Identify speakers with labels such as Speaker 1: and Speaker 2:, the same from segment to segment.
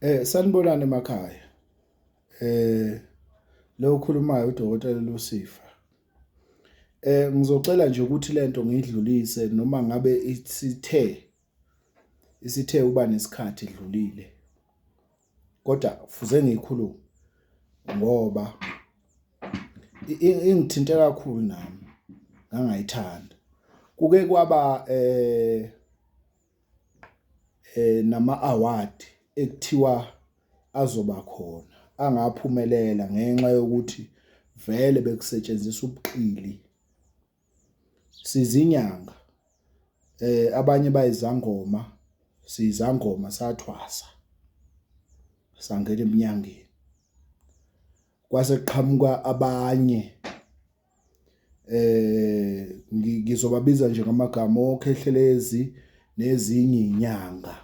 Speaker 1: Sanibonani emakhaya. Lo khulumayo uDokotela Lusifa. Ngizocela nje ukuthi lento ngiyidlulise noma ngabe isithe uba nesikhathi edlulile. Kodwa kufuze ngiyikhulume ngoba ingithinte kakhulu nami ngangayithanda. Kuke kwaba nama-award ekuthiwa azoba khona angaphumelela ngenxa yokuthi vele bekusetshenziswa ubuqili. Sizinyanga abanye bayizangoma, sizangoma sathwasa sangena eminyangeni. Kwase kuqhamuka abanye ngizobabiza nje ngamagama oKhehlelezi nezinye inyanga.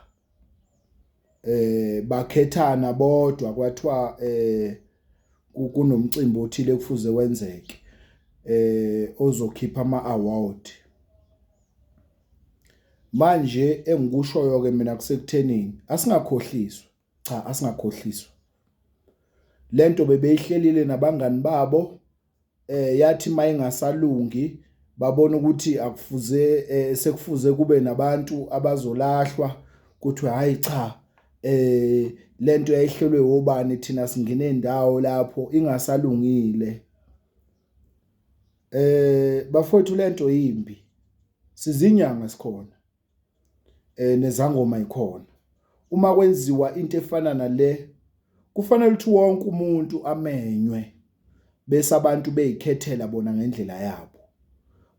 Speaker 1: Bakhethana bodwa kwathiwa kunomcimbi othile kufuze wenzeke ozokhipha ama-award. Manje engikushoyo ke mina kusekuthenini asingakhohliswa, cha asingakhohliswa. Lento bebeyihlelile nabangani babo yathi mayingasalungi babona ukuthi akufuze sekufuze kube nabantu abazolahlwa kuthi hayi cha lento yayihlelwe obani thina singene indawo lapho ingasalungile. Bafowethu lento yimbi. Sizinyanga sikhona. Nezangoma ikhona. Uma kwenziwa into efana nale kufanele ukuthi wonke umuntu amenywe bese abantu beyikhethela bona ngendlela yabo.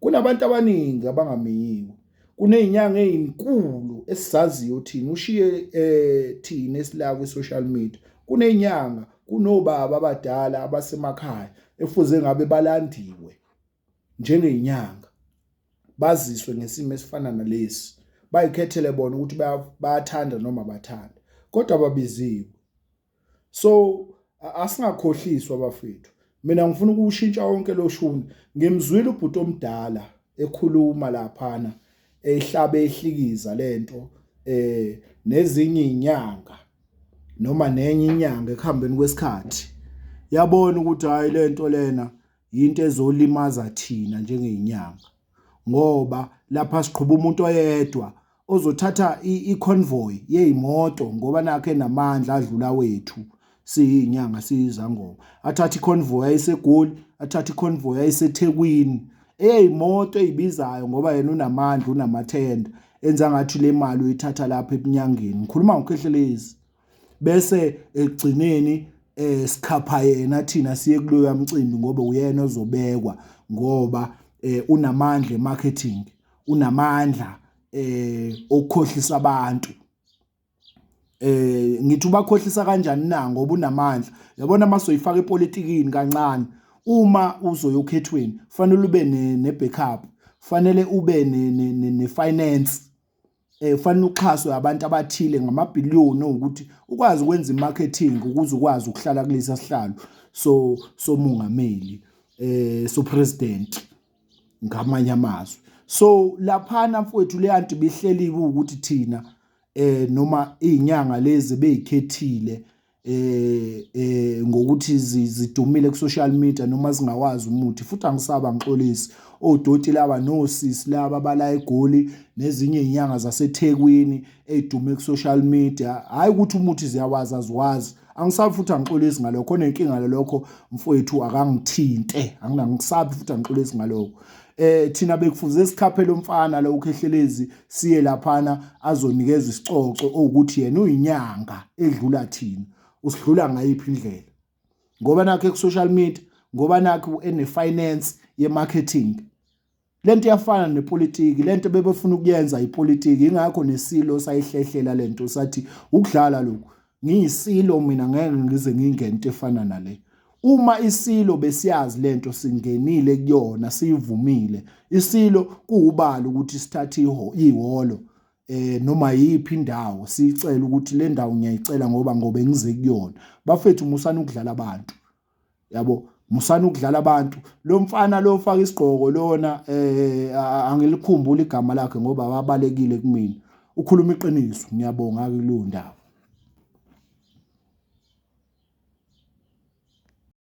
Speaker 1: Kunabantu abaningi abangamenyiwe. Kunezinyanga ezinkulu esizaziyo thina ushiye thina esila ku social media. Kunezinyanga kunobaba abadala abasemakhaya efuze ngabe balandiwe njengezinyanga. Baziswe ngesimo esifana nalesi. Bayikhethele bona ukuthi bayathanda noma bathanda. Kodwa babiziwe. So asingakhohliswa bafethu. Mina ngifuna ukushintsha wonke lo shuni. Ngimzwile ubhuti omdala ekhuluma laphana ehlabe ehlikiza lento nezinye izinyanga noma nenye inyanga ekuhambeni kwesikhathi yabona ukuthi hayi lento lena into ezolimaza thina njengezinyanga ngoba lapha siqhuba umuntu oyedwa ozothatha i-convoy yezimoto ngoba nakho enamandla adlula wethu siyinyanga siyizangoma athatha i-convoy ayiseGoli athatha i-convoy ayiseThekwini eyimoto ezibizayo ngoba yena unamandla unamathenda enza ngathi le mali uyithatha lapha eminyangeni ngikhuluma ngoKhehlelezi bese ekugcineni sikhapha yena thina siye kuloya mcimbi ngoba uyena ozobekwa ngoba unamandla emarketing unamandla okukhohlisa abantu. Ngithi ubakhohlisa kanjani na ngoba unamandla yabona masoyifaka epolitikini kancane uma uzoyokhethweni fanele ube ne-backup fanele ube ne-finance fanele uxhaswe abantu abathile ngamabhiliyoni ukuthi ukwazi ukwenza imarketing ukuze ukwazi ukuhlala kulesi sihlalo somongameli so president ngamanye amazwi. So laphana mfowethu le anti bihleliwe ukuthi thina noma izinyanga lezi beyikhethile ngokuthi zidumile ku social media noma zingawazi umuthi futhi angisaba ngixolisi odoti laba nosisi laba bala eGoli nezinye izinyanga zaseThekwini ezidume ku social media hayi ukuthi umuthi ziyawazi aziwazi angisabi futhi angixolisi ngalokho khona inkinga lokho mfowethu akangithinte anginangisabi futhi angixolisi ngalokho. Thina bekufuze sikhaphe lo mfana lo uKhehlelezi siye laphana azonikeza isicoco ukuthi yena uyinyanga edlula thina usidlula ngayiphi indlela ngoba nakho ku social media ngoba nakho ene finance ye marketing lento iyafana nepolitiki lento bebefuna ukuyenza ipolitiki ingakho nesilo sayihlehlela lento sathi ukudlala lokho ngiyisilo mina ngeke ngize ngingene into efana nale. Uma isilo besiyazi lento singenile kuyona siyivumile isilo kuubalo ukuthi sithathe ihholo noma yiphi indawo sicela ukuthi le ndawo ngiyayicela ngoba ngize kuyona bafethu musana ukudlala abantu yabo musana ukudlala abantu lo mfana lo ufaka isigqoko lona angilikhumbula igama lakhe ngoba wabalekile kumina ukhuluma iqiniso ngiyabonga kulo ndaba.